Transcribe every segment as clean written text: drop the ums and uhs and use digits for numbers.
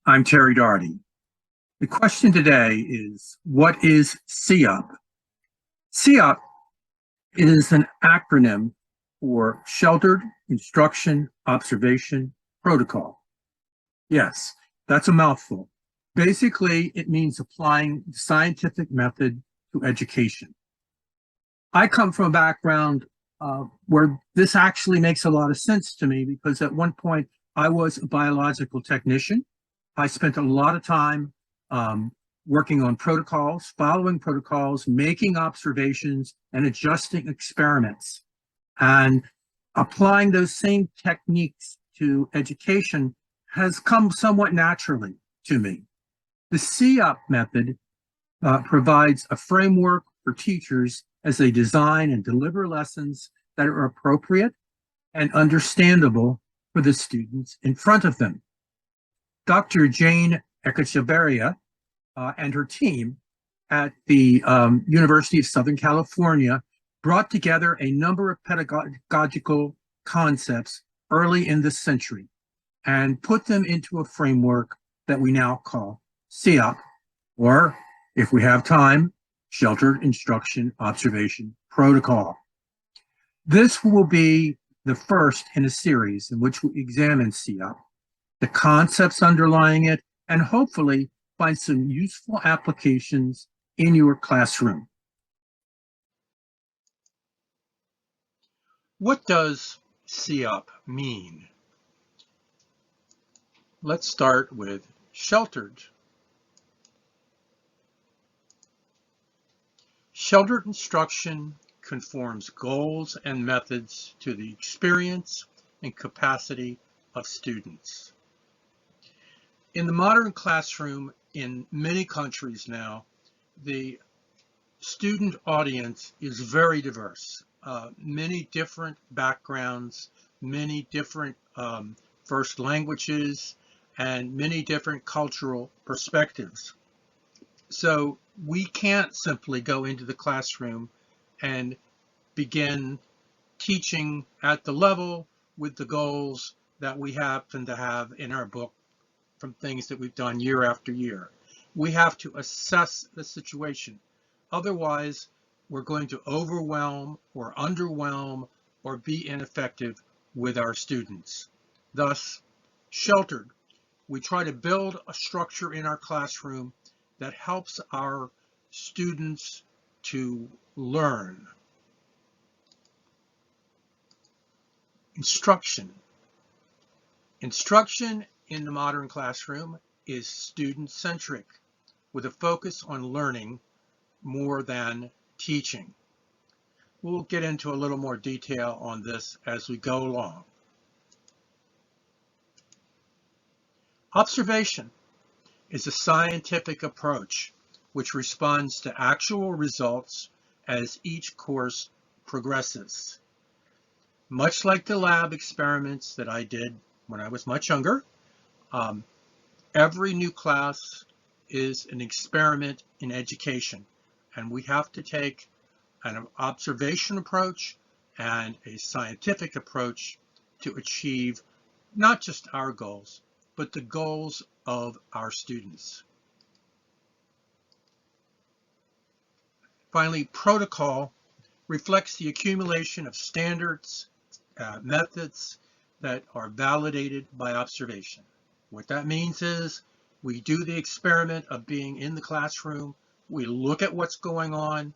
I'm Terry Doherty. The question today is, what is SEEUP? SEEUP is an acronym for Sheltered Instruction Observation Protocol. Yes, that's a mouthful. Basically, it means applying the scientific method to education. I come from a background where this actually makes a lot of sense to me because at one point I was a biological technician. I spent a lot of time working on protocols, following protocols, making observations, and adjusting experiments. And applying those same techniques to education has come somewhat naturally to me. The SEEUP method provides a framework for teachers as they design and deliver lessons that are appropriate and understandable for the students in front of them. Dr. Jane Echevarria and her team at the University of Southern California brought together a number of pedagogical concepts early in this century and put them into a framework that we now call SEEUP, or if we have time, Sheltered Instruction Observation Protocol. This will be the first in a series in which we examine SEEUP, the concepts underlying it, and hopefully find some useful applications in your classroom. What does SEEUP mean? Let's start with sheltered. Sheltered instruction conforms goals and methods to the experience and capacity of students. In the modern classroom in many countries now, the student audience is very diverse. Many different backgrounds, many different first languages, and many different cultural perspectives. So we can't simply go into the classroom and begin teaching at the level with the goals that we happen to have in our book from things that we've done year after year. We have to assess the situation. Otherwise, we're going to overwhelm or underwhelm or be ineffective with our students. Thus, sheltered. We try to build a structure in our classroom that helps our students to learn. Instruction. Instruction in the modern classroom is student-centric, with a focus on learning more than teaching. We'll get into a little more detail on this as we go along. Observation is a scientific approach which responds to actual results as each course progresses. Much like the lab experiments that I did when I was much younger, every new class is an experiment in education, and we have to take an observation approach and a scientific approach to achieve not just our goals, but the goals of our students. Finally, protocol reflects the accumulation of standards, methods that are validated by observation. What that means is we do the experiment of being in the classroom, we look at what's going on,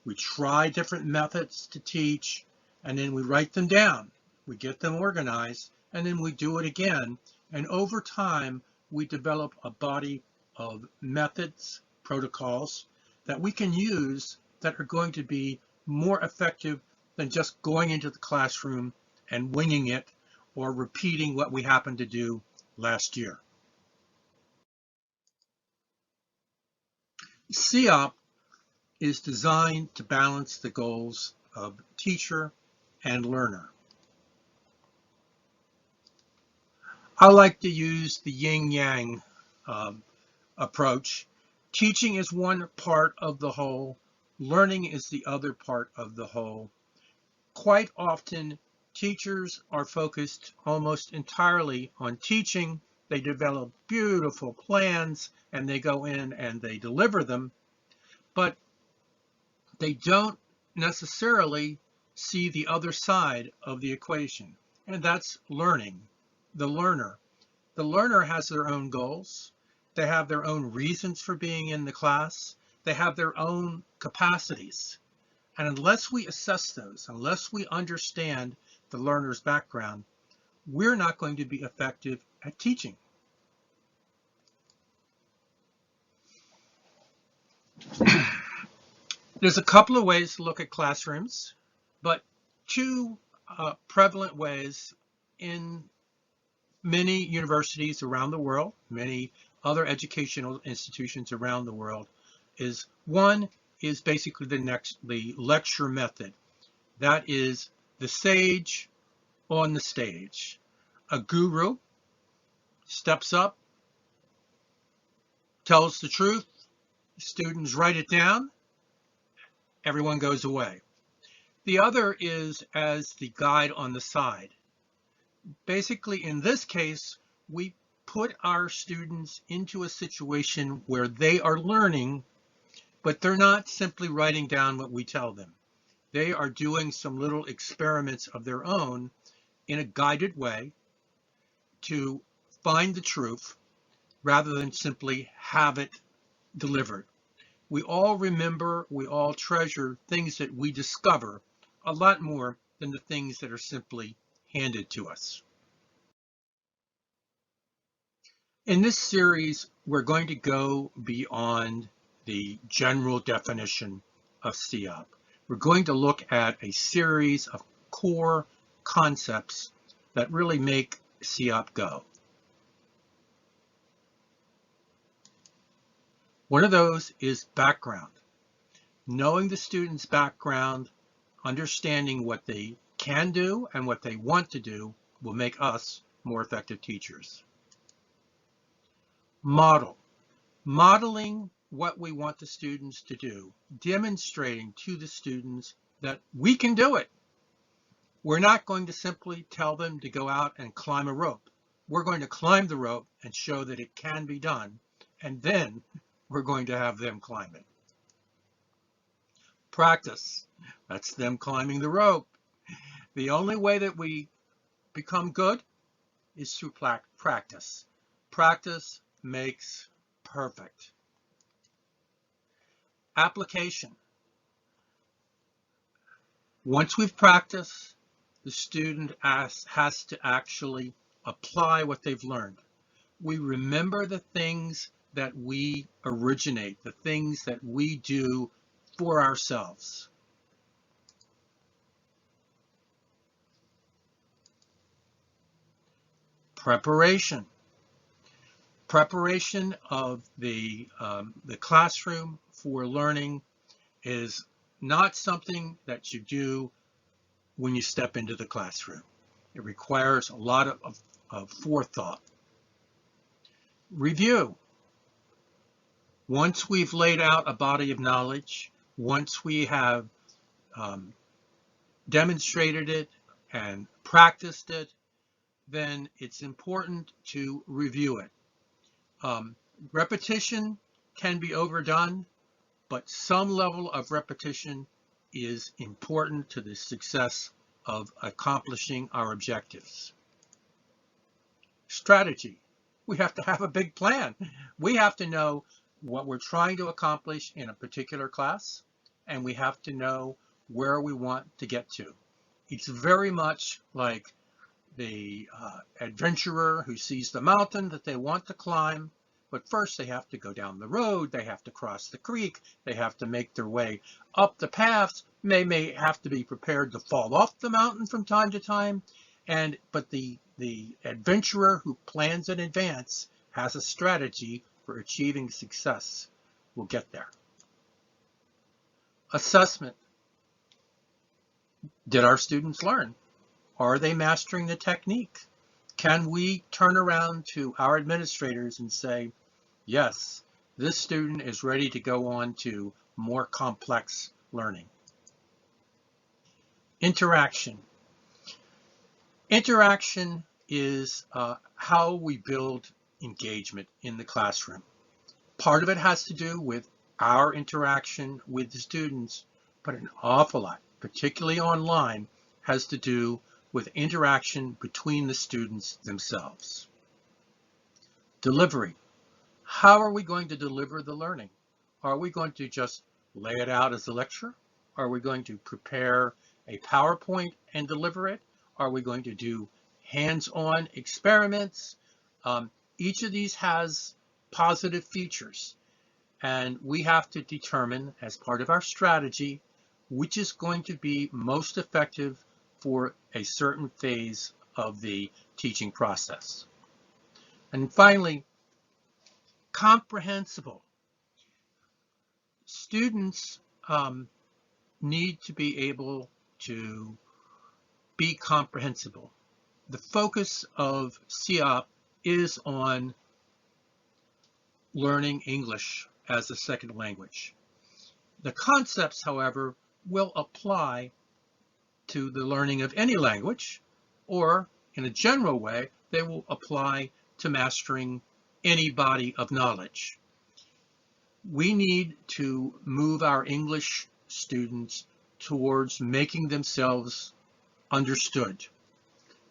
we try different methods to teach, and then we write them down. We get them organized, and then we do it again. And over time, we develop a body of methods, protocols that we can use that are going to be more effective than just going into the classroom and winging it or repeating what we happened to do last year. SEEUP is designed to balance the goals of teacher and learner. I like to use the Yin Yang approach. Teaching is one part of the whole, learning is the other part of the whole. Quite often, teachers are focused almost entirely on teaching They develop beautiful plans and they go in and they deliver them, but they don't necessarily see the other side of the equation, and that's learning, the learner. The learner has their own goals. They have their own reasons for being in the class. They have their own capacities. And unless we assess those, unless we understand the learner's background, we're not going to be effective at teaching. There's a couple of ways to look at classrooms, but two prevalent ways in many universities around the world, many other educational institutions around the world, is one is basically the lecture method. That is the sage on the stage. A guru steps up, tells the truth, students write it down, everyone goes away. The other is as the guide on the side. Basically, in this case, we put our students into a situation where they are learning, but they're not simply writing down what we tell them. They are doing some little experiments of their own in a guided way to find the truth rather than simply have it delivered. We all remember, we all treasure things that we discover a lot more than the things that are simply handed to us. In this series, we're going to go beyond the general definition of SEEUP. We're going to look at a series of core concepts that really make SEEUP go. One of those is background. Knowing the student's background, understanding what they can do and what they want to do will make us more effective teachers. Model. Modeling what we want the students to do, demonstrating to the students that we can do it. We're not going to simply tell them to go out and climb a rope. We're going to climb the rope and show that it can be done, and then we're going to have them climb it. Practice. That's them climbing the rope. The only way that we become good is through practice. Practice makes perfect. Application. Once we've practiced, the student has to actually apply what they've learned. We remember the things that we originate, the things that we do for ourselves. Preparation. Preparation of the classroom for learning is not something that you do when you step into the classroom. It requires a lot of forethought. Review. Once we've laid out a body of knowledge, once we have demonstrated it and practiced it, then it's important to review it. Repetition can be overdone, but some level of repetition is important to the success of accomplishing our objectives. Strategy. We have to have a big plan. We have to know what we're trying to accomplish in a particular class, and we have to know where we want to get to. It's very much like the adventurer who sees the mountain that they want to climb, but first they have to go down the road, they have to cross the creek, they have to make their way up the paths, they may have to be prepared to fall off the mountain from time to time, but the adventurer who plans in advance has a strategy for achieving success. We'll get there. Assessment. Did our students learn? Are they mastering the technique? Can we turn around to our administrators and say, yes, this student is ready to go on to more complex learning? Interaction. Interaction is how we build engagement in the classroom. Part of it has to do with our interaction with the students, but an awful lot, particularly online, has to do with interaction between the students themselves. Delivery. How are we going to deliver the learning? Are we going to just lay it out as a lecture? Are we going to prepare a PowerPoint and deliver it? Are we going to do hands-on experiments? Each of these has positive features, and we have to determine as part of our strategy which is going to be most effective for a certain phase of the teaching process. And finally, comprehensible. Students need to be able to be comprehensible. The focus of SEEUP is on learning English as a second language. The concepts, however, will apply to the learning of any language, or in a general way, they will apply to mastering any body of knowledge. We need to move our English students towards making themselves understood.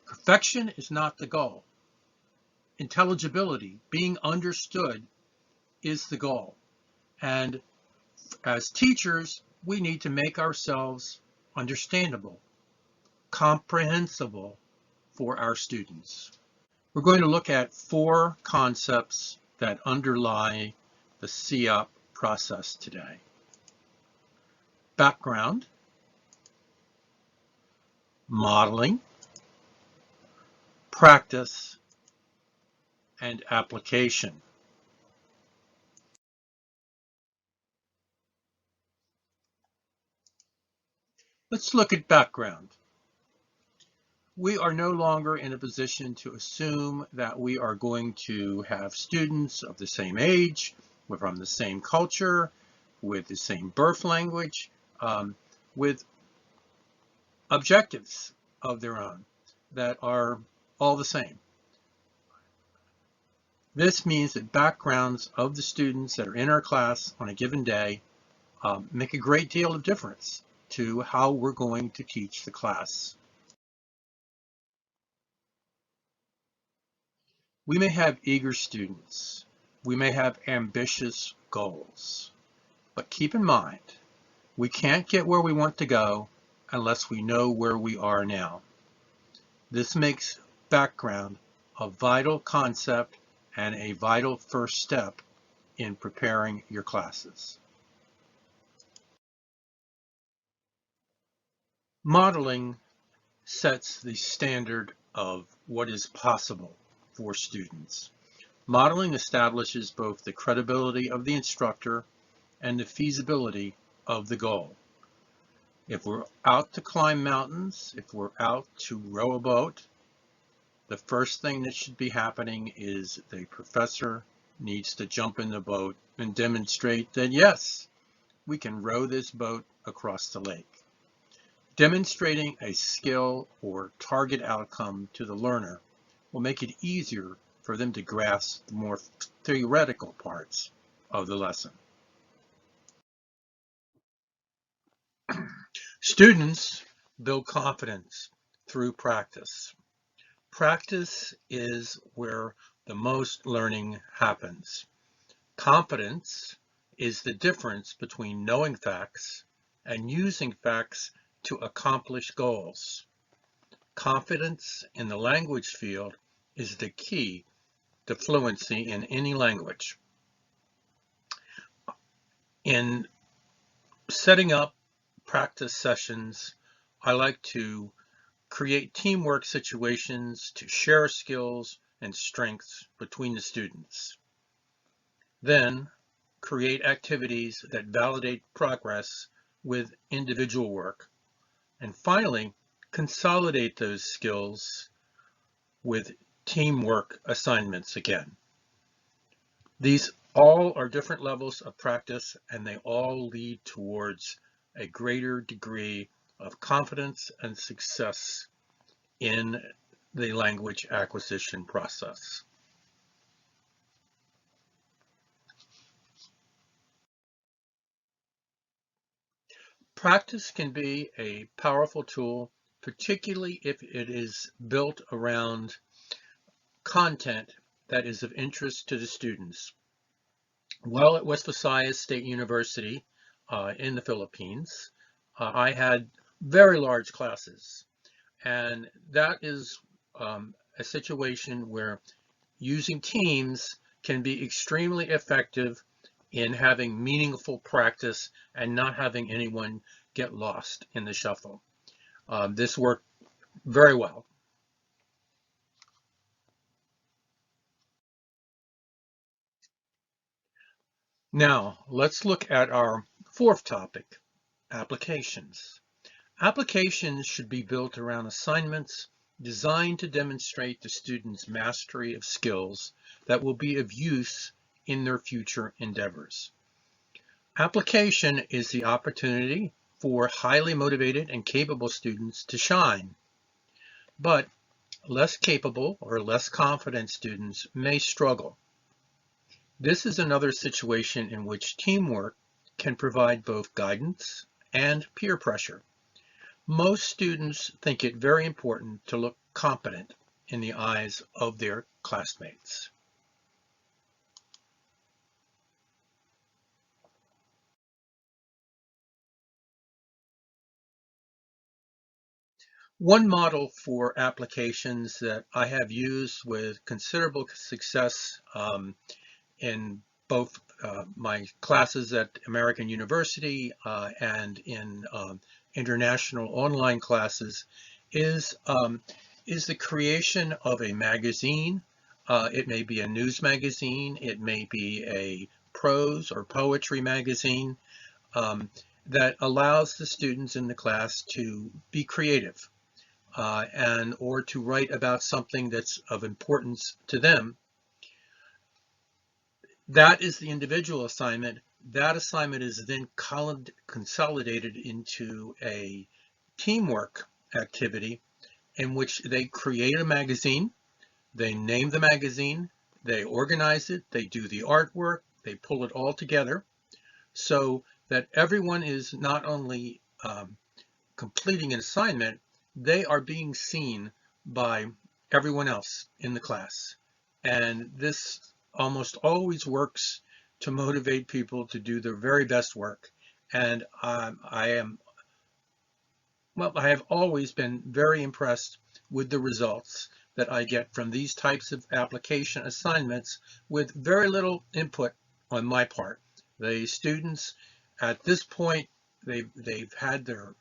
Perfection is not the goal. Intelligibility, being understood, is the goal. And as teachers, we need to make ourselves understandable, comprehensible for our students. We're going to look at 4 concepts that underlie the SEEUP process today. Background, modeling, practice, and application. Let's look at background. We are no longer in a position to assume that we are going to have students of the same age, from the same culture, with the same birth language, with objectives of their own that are all the same. This means that backgrounds of the students that are in our class on a given day make a great deal of difference to how we're going to teach the class. We may have eager students. We may have ambitious goals. But keep in mind, we can't get where we want to go unless we know where we are now. This makes background a vital concept and a vital first step in preparing your classes. Modeling sets the standard of what is possible for students. Modeling establishes both the credibility of the instructor and the feasibility of the goal. If we're out to climb mountains, if we're out to row a boat, the first thing that should be happening is the professor needs to jump in the boat and demonstrate that, yes, we can row this boat across the lake. Demonstrating a skill or target outcome to the learner will make it easier for them to grasp the more theoretical parts of the lesson. Students build confidence through practice. Practice is where the most learning happens. Confidence is the difference between knowing facts and using facts to accomplish goals. Confidence in the language field is the key to fluency in any language. In setting up practice sessions, I like to create teamwork situations to share skills and strengths between the students. Then, create activities that validate progress with individual work. And finally, consolidate those skills with teamwork assignments again. These all are different levels of practice, and they all lead towards a greater degree of confidence and success in the language acquisition process. Practice can be a powerful tool, particularly if it is built around content that is of interest to the students. While at West Visayas State University in the Philippines, I had very large classes, and that is a situation where using teams can be extremely effective in having meaningful practice and not having anyone get lost in the shuffle. This worked very well. Now, let's look at our fourth topic, applications. Applications should be built around assignments designed to demonstrate the student's mastery of skills that will be of use in their future endeavors. Application is the opportunity for highly motivated and capable students to shine, but less capable or less confident students may struggle. This is another situation in which teamwork can provide both guidance and peer pressure. Most students think it very important to look competent in the eyes of their classmates. One model for applications that I have used with considerable success in both my classes at American University and in international online classes is the creation of a magazine. It may be a news magazine, it may be a prose or poetry magazine that allows the students in the class to be creative or to write about something that's of importance to them. That is the individual assignment. That assignment is then consolidated into a teamwork activity in which they create a magazine, they name the magazine, they organize it, they do the artwork, they pull it all together so that everyone is not only completing an assignment, they are being seen by everyone else in the class. And this almost always works to motivate people to do their very best work. And I have always been very impressed with the results that I get from these types of application assignments with very little input on my part. The students at this point, they've had their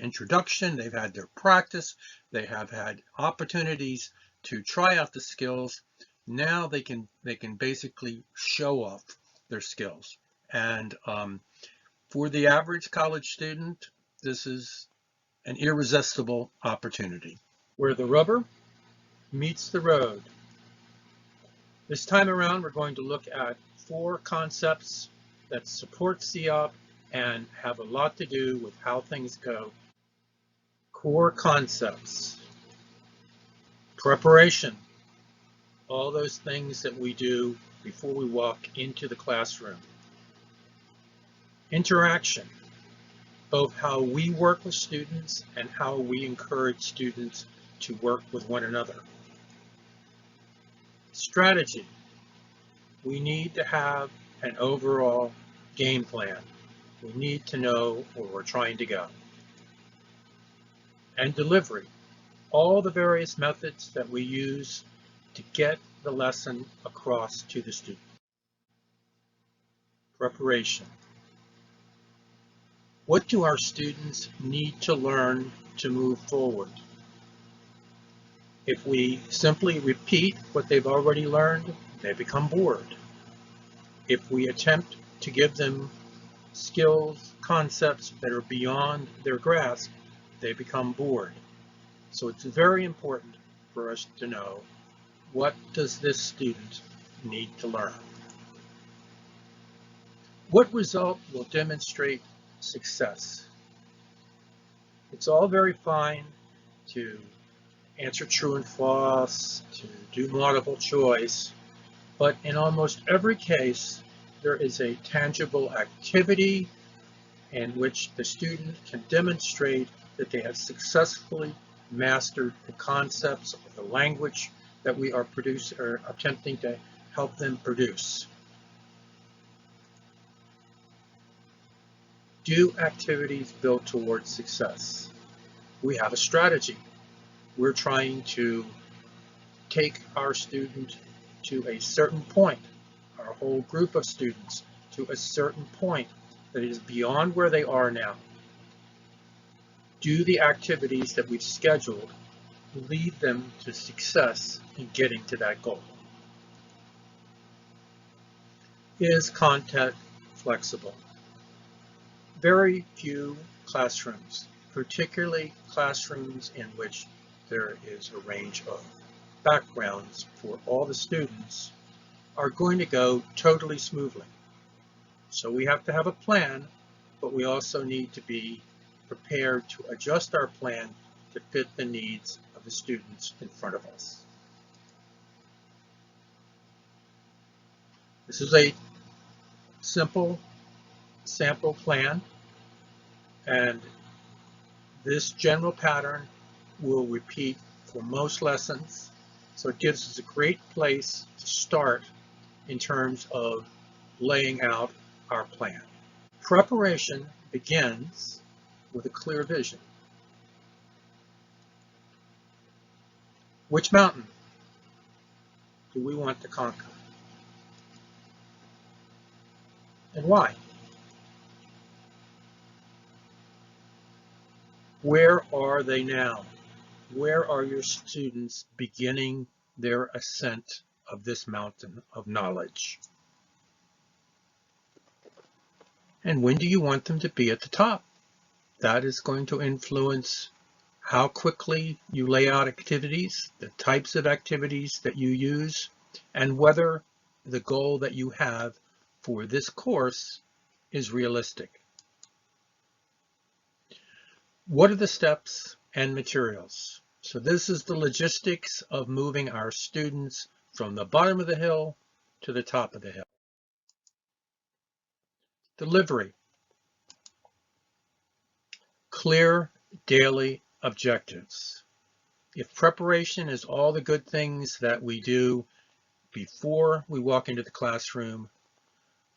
introduction, they've had their practice, they have had opportunities to try out the skills. Now they can basically show off their skills. And for the average college student, this is an irresistible opportunity. Where the rubber meets the road. This time around, we're going to look at 4 concepts that support SEEUP and have a lot to do with how things go. Core concepts. Preparation. All those things that we do before we walk into the classroom. Interaction. Both how we work with students and how we encourage students to work with one another. Strategy. We need to have an overall game plan. We need to know where we're trying to go. And delivery. All the various methods that we use to get the lesson across to the student. Preparation. What do our students need to learn to move forward? If we simply repeat what they've already learned, they become bored. If we attempt to give them skills, concepts that are beyond their grasp, they become bored. So it's very important for us to know, what does this student need to learn? What result will demonstrate success? It's all very fine to answer true and false, to do multiple choice, but in almost every case, there is a tangible activity in which the student can demonstrate that they have successfully mastered the concepts of the language that we are attempting to help them produce. Do activities build towards success? We have a strategy. We're trying to take our student to a certain point, our whole group of students to a certain point that is beyond where they are now. Do the activities that we've scheduled lead them to success in getting to that goal? Is content flexible? Very few classrooms, particularly classrooms in which there is a range of backgrounds for all the students, are going to go totally smoothly. So we have to have a plan, but we also need to be prepared to adjust our plan to fit the needs of the students in front of us. This is a simple sample plan, and this general pattern will repeat for most lessons, so it gives us a great place to start in terms of laying out our plan. Preparation begins with a clear vision. Which mountain do we want to conquer? And why? Where are they now? Where are your students beginning their ascent of this mountain of knowledge? And when do you want them to be at the top? That is going to influence how quickly you lay out activities, the types of activities that you use, and whether the goal that you have for this course is realistic. What are the steps and materials? So this is the logistics of moving our students from the bottom of the hill to the top of the hill. Delivery. Clear daily objectives. If preparation is all the good things that we do before we walk into the classroom,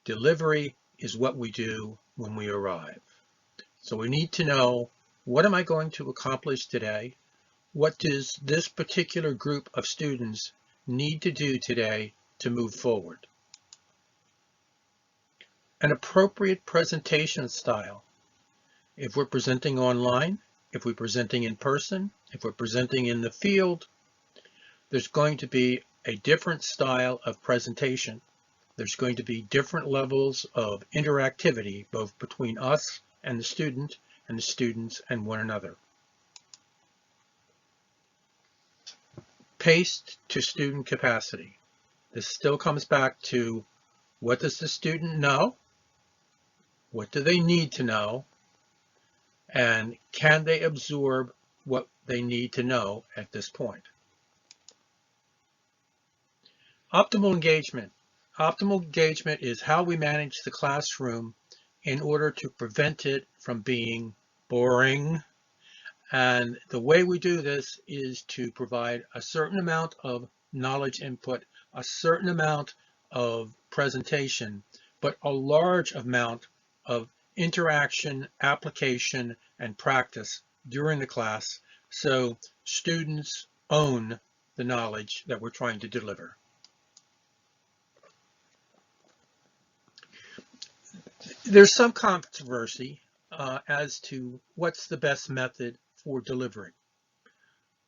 delivery is what we do when we arrive. So we need to know, what am I going to accomplish today? What does this particular group of students need to do today to move forward? An appropriate presentation style. If we're presenting online, if we're presenting in person, if we're presenting in the field, there's going to be a different style of presentation. There's going to be different levels of interactivity, both between us and the student students and one another. Paced to student capacity. This still comes back to, what does the student know? What do they need to know? And can they absorb what they need to know at this point? Optimal engagement. Optimal engagement is how we manage the classroom in order to prevent it from being boring. And the way we do this is to provide a certain amount of knowledge input, a certain amount of presentation, but a large amount of interaction, application, and practice during the class, so students own the knowledge that we're trying to deliver. There's some controversy as to what's the best method for delivery.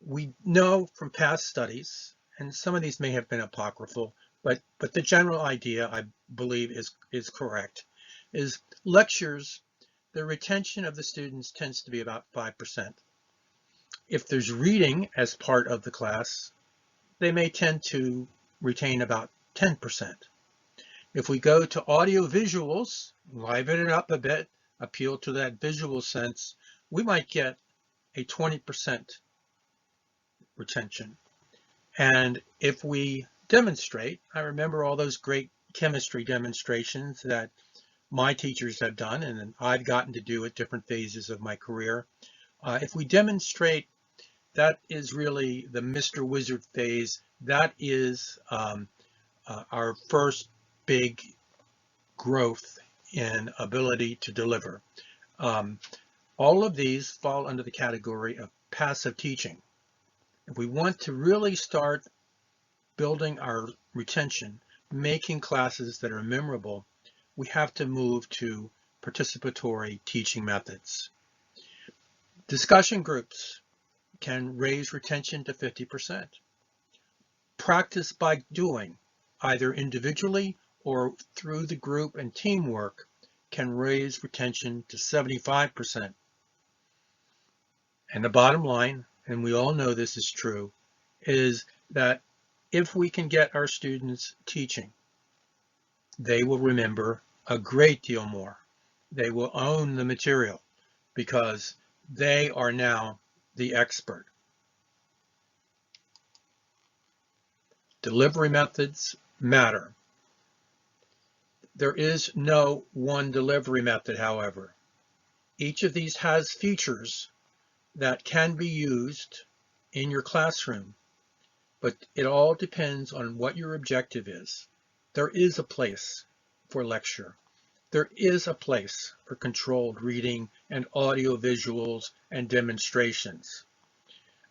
We know from past studies, and some of these may have been apocryphal, but the general idea, I believe, is correct, is lectures, the retention of the students tends to be about 5%. If there's reading as part of the class, they may tend to retain about 10%. If we go to audio visuals, liven it up a bit, appeal to that visual sense, we might get a 20% retention. And if we demonstrate, I remember all those great chemistry demonstrations that my teachers have done and I've gotten to do at different phases of my career. If we demonstrate, that is really the Mr. Wizard phase. That is our first big growth in ability to deliver. All of these fall under the category of passive teaching. If we want to really start building our retention, making classes that are memorable, we have to move to participatory teaching methods. Discussion groups can raise retention to 50%. Practice by doing, either individually or through the group and teamwork, can raise retention to 75%. And the bottom line, and we all know this is true, is that if we can get our students teaching, they will remember a great deal more. They will own the material because they are now the expert. Delivery methods matter. There is no one delivery method, however. Each of these has features that can be used in your classroom, but it all depends on what your objective is. There is a place for lecture. There is a place for controlled reading and audio visuals and demonstrations.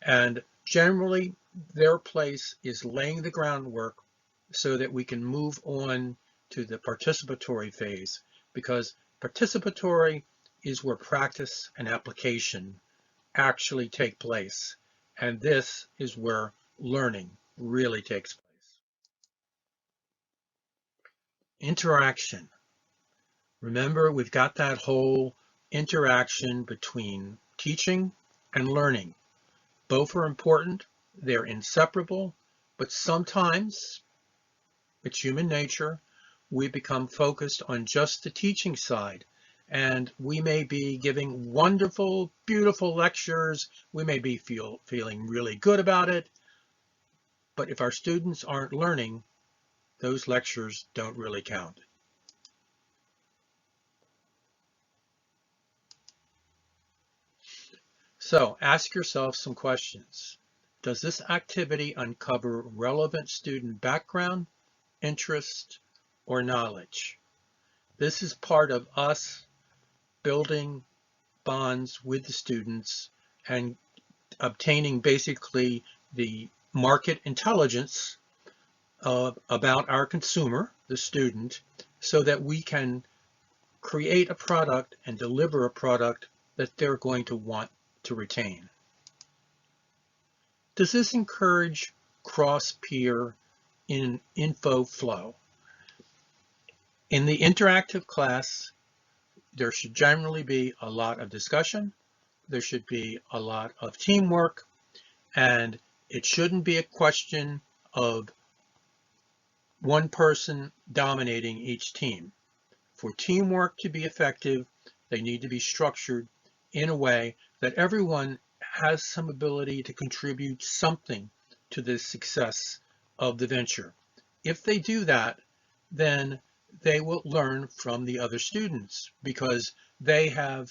And generally, their place is laying the groundwork so that we can move on to the participatory phase, because participatory is where practice and application actually take place. And this is where learning really takes place. Interaction. Remember, we've got that whole interaction between teaching and learning. Both are important, they're inseparable, but sometimes, it's human nature, we become focused on just the teaching side. And we may be giving wonderful, beautiful lectures. We may be feeling really good about it. But if our students aren't learning, those lectures don't really count. So ask yourself some questions. Does this activity uncover relevant student background, interest, or knowledge? This is part of us building bonds with the students and obtaining basically the market intelligence about our consumer, the student, so that we can create a product and deliver a product that they're going to want to retain. Does this encourage cross-peer info flow? In the interactive class, there should generally be a lot of discussion, there should be a lot of teamwork, and it shouldn't be a question of one person dominating each team. For teamwork to be effective, they need to be structured in a way that everyone has some ability to contribute something to the success of the venture. If they do that, then they will learn from the other students because they have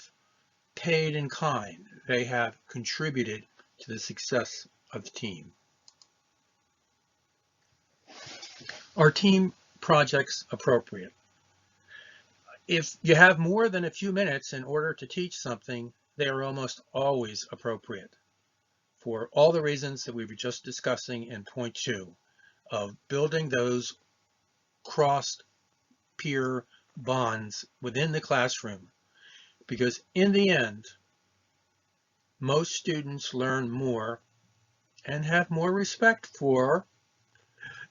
paid in kind. They have contributed to the success of the team. Are team projects appropriate? If you have more than a few minutes in order to teach something, they are almost always appropriate for all the reasons that we were just discussing in point 2 of building those cross-peer bonds within the classroom. Because in the end, most students learn more and have more respect for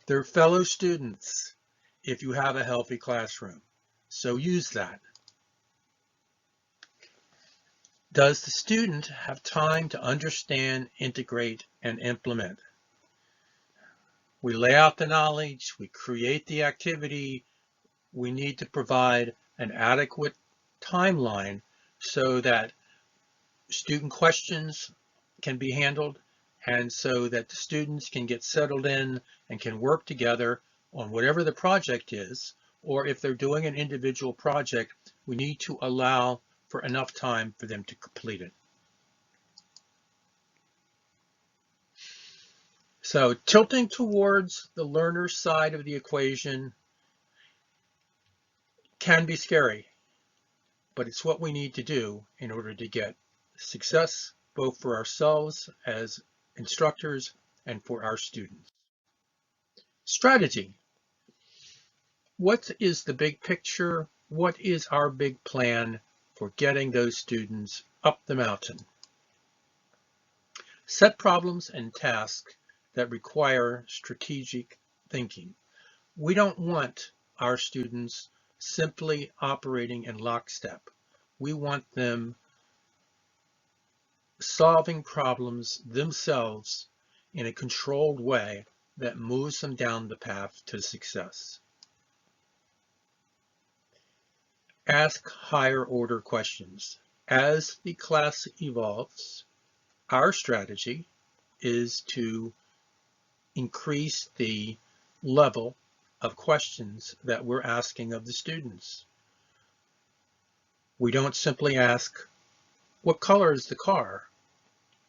their fellow students if you have a healthy classroom. So use that. Does the student have time to understand, integrate, and implement? We lay out the knowledge, we create the activity, we need to provide an adequate timeline so that student questions can be handled and so that the students can get settled in and can work together on whatever the project is, or if they're doing an individual project, we need to allow for enough time for them to complete it. So tilting towards the learner side of the equation can be scary, but it's what we need to do in order to get success, both for ourselves as instructors and for our students. Strategy. What is the big picture? What is our big plan for getting those students up the mountain? Set problems and tasks that require strategic thinking. We don't want our students simply operating in lockstep. We want them solving problems themselves in a controlled way that moves them down the path to success. Ask higher order questions. As the class evolves, our strategy is to increase the level of questions that we're asking of the students. We don't simply ask, what color is the car?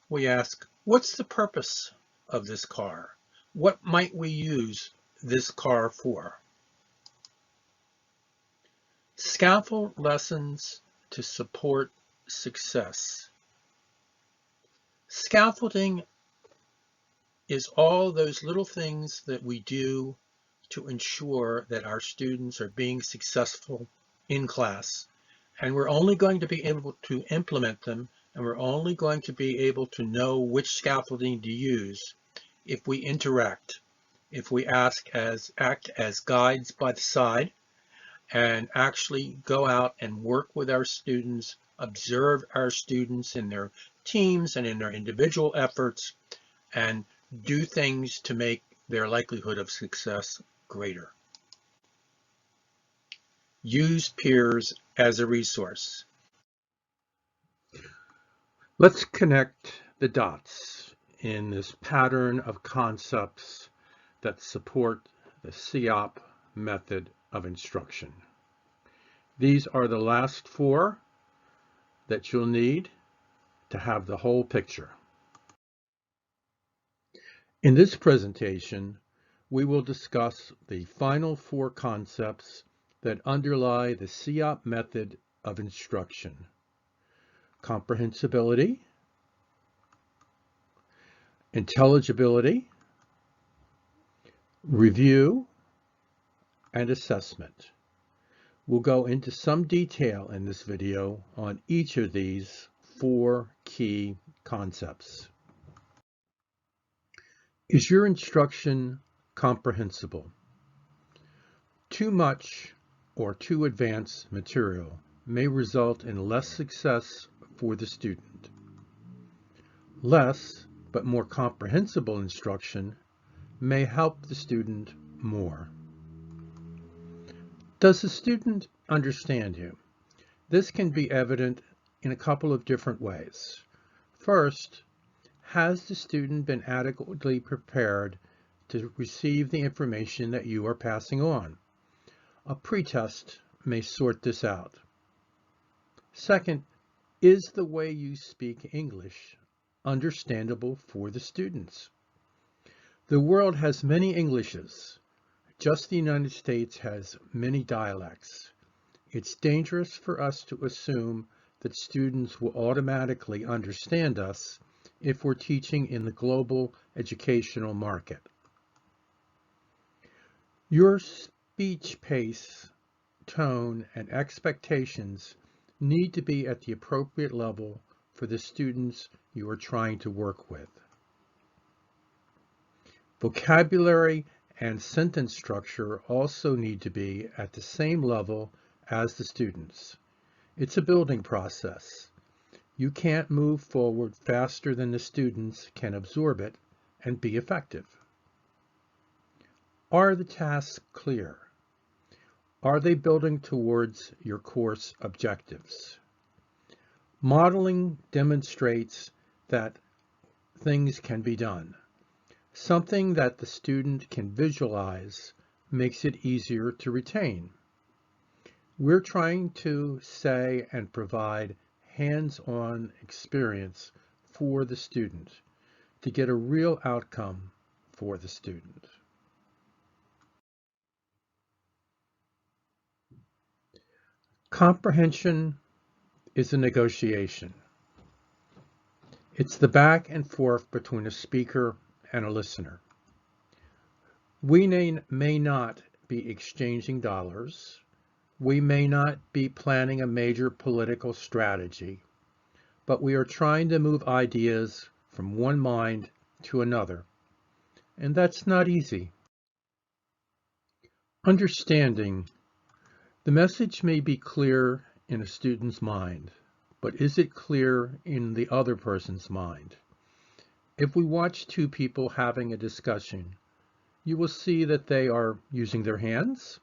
We ask, what's the purpose of this car? What might we use this car for? Scaffold lessons to support success. Scaffolding is all those little things that we do to ensure that our students are being successful in class. And we're only going to be able to implement them, and we're only going to be able to know which scaffolding to use if we interact, if we act as guides by the side, and actually go out and work with our students, observe our students in their teams and in their individual efforts, and do things to make their likelihood of success greater. Use peers as a resource. Let's connect the dots in this pattern of concepts that support the SEEUP method of instruction. These are the last four that you'll need to have the whole picture. In this presentation, we will discuss the final four concepts that underlie the SEEUP method of instruction: comprehensibility, intelligibility, review, and assessment. We'll go into some detail in this video on each of these four key concepts. Is your instruction comprehensible? Too much or too advanced material may result in less success for the student. Less but more comprehensible instruction may help the student more. Does the student understand you? This can be evident in a couple of different ways. First, has the student been adequately prepared to receive the information that you are passing on? A pretest may sort this out. Second, is the way you speak English understandable for the students? The world has many Englishes. Just the United States has many dialects. It's dangerous for us to assume that students will automatically understand us if we're teaching in the global educational market. Your speech pace, tone, and expectations need to be at the appropriate level for the students you are trying to work with. Vocabulary and sentence structure also need to be at the same level as the students. It's a building process. You can't move forward faster than the students can absorb it and be effective. Are the tasks clear? Are they building towards your course objectives? Modeling demonstrates that things can be done. Something that the student can visualize makes it easier to retain. We're trying to say and provide hands-on experience for the student to get a real outcome for the student. Comprehension is a negotiation. It's the back and forth between a speaker and a listener. We may not be exchanging dollars. We may not be planning a major political strategy, but we are trying to move ideas from one mind to another, and that's not easy. Understanding. The message may be clear in a student's mind, but is it clear in the other person's mind? If we watch two people having a discussion, you will see that they are using their hands,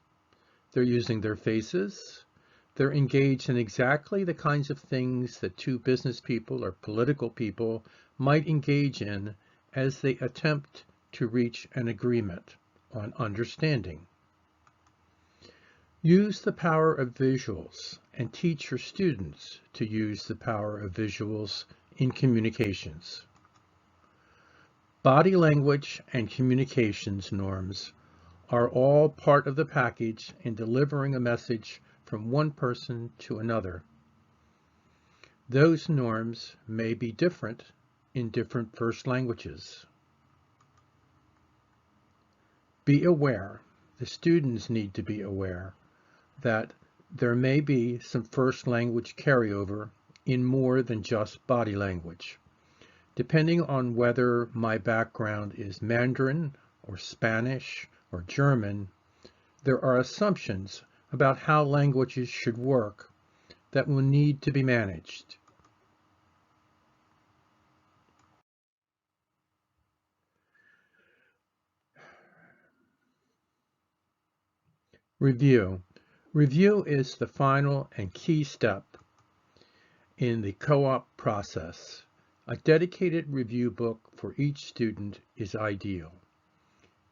they're using their faces, they're engaged in exactly the kinds of things that two business people or political people might engage in as they attempt to reach an agreement on understanding. Use the power of visuals and teach your students to use the power of visuals in communications. Body language and communications norms are all part of the package in delivering a message from one person to another. Those norms may be different in different first languages. Be aware, the students need to be aware, that there may be some first language carryover in more than just body language. Depending on whether my background is Mandarin or Spanish or German, there are assumptions about how languages should work that will need to be managed. Review. Review is the final and key step in the co-op process. A dedicated review book for each student is ideal.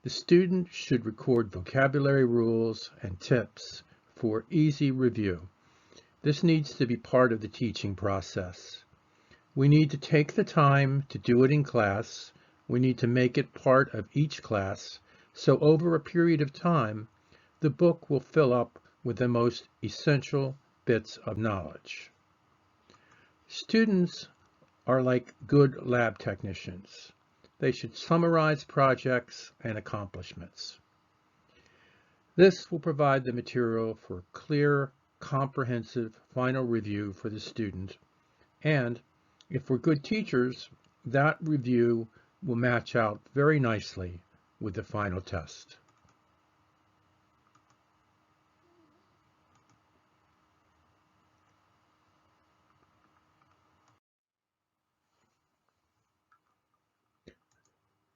The student should record vocabulary rules and tips for easy review. This needs to be part of the teaching process. We need to take the time to do it in class. We need to make it part of each class, so over a period of time, the book will fill up with the most essential bits of knowledge. Students are like good lab technicians. They should summarize projects and accomplishments. This will provide the material for clear, comprehensive final review for the student, and if we're good teachers, that review will match out very nicely with the final test.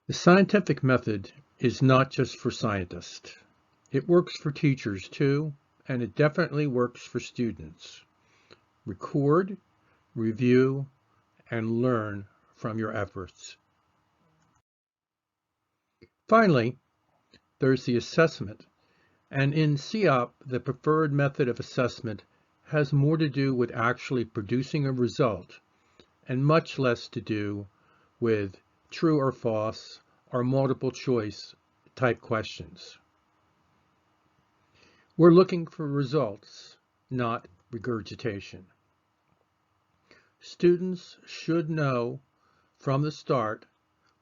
The scientific method is not just for scientists. It works for teachers too, and it definitely works for students. Record, review, and learn from your efforts. Finally, there's the assessment, and in SEEUP, the preferred method of assessment has more to do with actually producing a result and much less to do with true or false or multiple choice type questions. We're looking for results, not regurgitation. Students should know from the start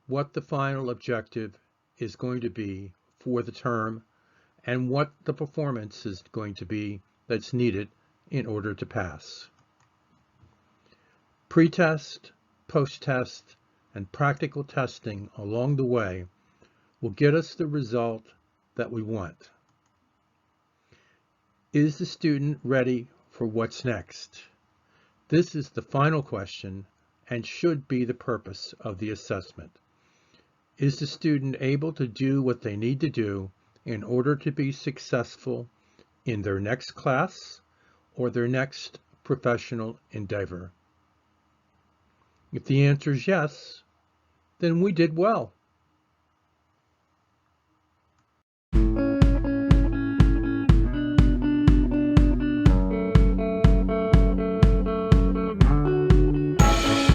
what the final objective is going to be for the term and what the performance is going to be that's needed in order to pass. Pre-test, post-test, and practical testing along the way will get us the result that we want. Is the student ready for what's next? This is the final question and should be the purpose of the assessment. Is the student able to do what they need to do in order to be successful in their next class or their next professional endeavor? If the answer is yes, then we did well.